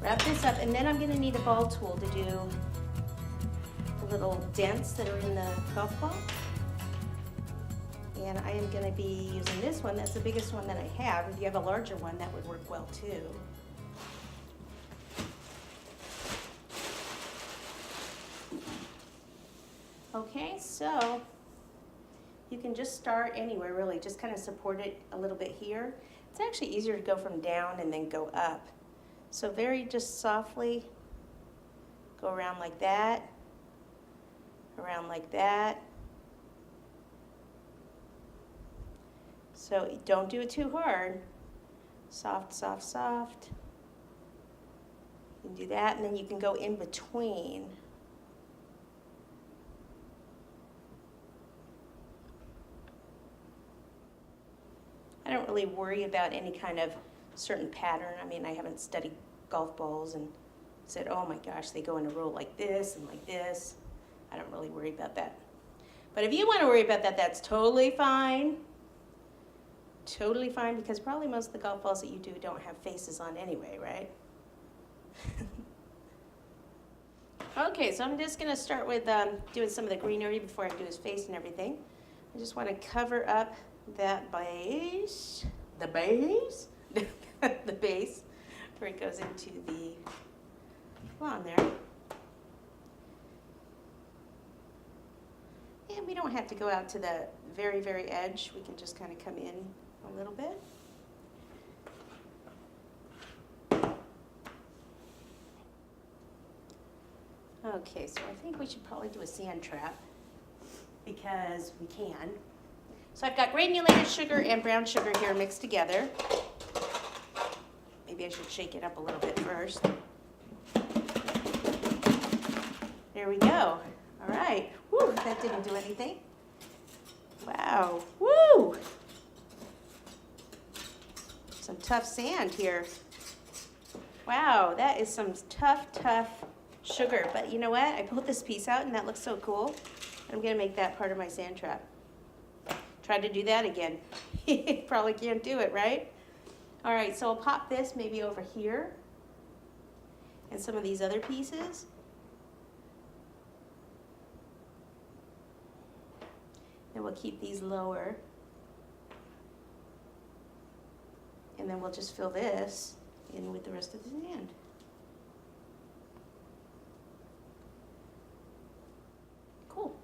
Wrap this up, and then I'm gonna need a ball tool to do the little dents that are in the golf ball. And I am gonna be using this one. That's the biggest one that I have. If you have a larger one, that would work well too. Okay, so you can just start anywhere really, just kind of support it a little bit here. It's actually easier to go from down and then go up. So very just softly go around like that, around like that. So don't do it too hard. Soft, soft, soft. You can do that, and then you can go in between. I don't really worry about any kind of certain pattern. I mean, I haven't studied golf balls and said, oh my gosh, they go in a row like this and like this. I don't really worry about that. But if you want to worry about that, that's totally fine. Totally fine, because probably most of the golf balls that you do don't have faces on anyway, right? Okay, so I'm just going to start with doing some of the greenery before I do his face and everything. I just want to cover up that base, the base, the base, where it goes into the lawn there. And we don't have to go out to the very, very edge. We can just kind of come in a little bit. Okay, so I think we should probably do a sand trap because we can. So I've got granulated sugar and brown sugar here mixed together. Maybe I should shake it up a little bit first. There we go. All right. Woo, that didn't do anything. Wow. Woo! Some tough sand here. Wow, that is some tough, tough sugar. But you know what? I pulled this piece out and that looks so cool. I'm going to make that part of my sand trap. Try to do that again. Probably can't do it, right? All right, so I'll pop this maybe over here and some of these other pieces. Then we'll keep these lower. And then we'll just fill this in with the rest of the sand. Cool.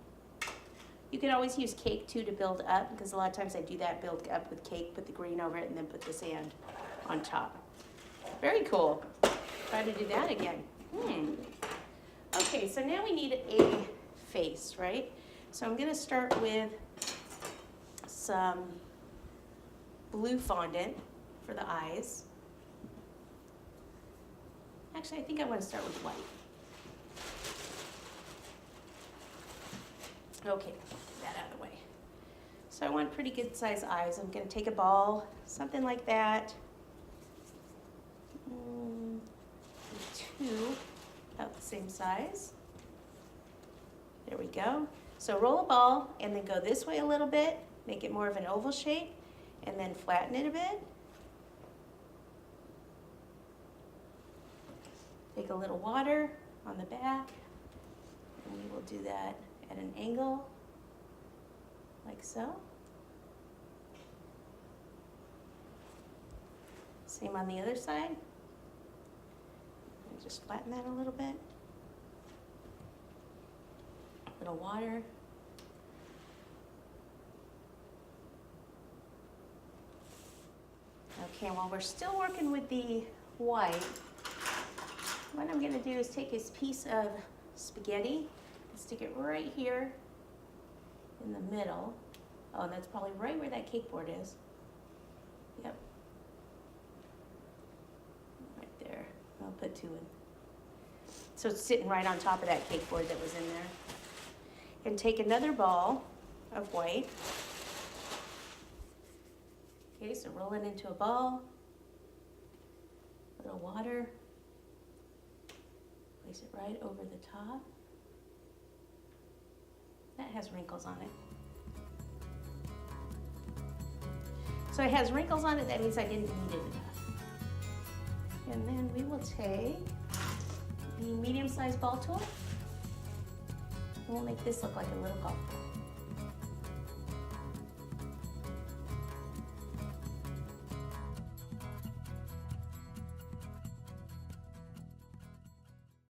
You can always use cake too to build up, because a lot of times I do that, build up with cake, put the green over it, and then put the sand on top. Very cool. Try to do that again. Okay, so now we need a face, right? So I'm going to start with some blue fondant for the eyes. Actually, I think I want to start with white. Okay, get that out of the way. So I want pretty good size eyes. I'm going to take a ball, something like that. Two, about the same size. There we go. So roll a ball and then go this way a little bit, make it more of an oval shape, and then flatten it a bit. Take a little water on the back, and we will do that at an angle, like so. Same on the other side. And just flatten that a little bit. A little water. Okay, while we're still working with the white, what I'm going to do is take this piece of spaghetti and stick it right here in the middle. Oh, that's probably right where that cake board is. Yep. Right there. I'll put two in. So it's sitting right on top of that cake board that was in there. And take another ball of white. Okay, so roll it into a ball. A little water. Place it right over the top. That has wrinkles on it. So it has wrinkles on it, that means I didn't knead it enough. And then we will take the medium-sized ball tool. We'll make this look like a little golf ball.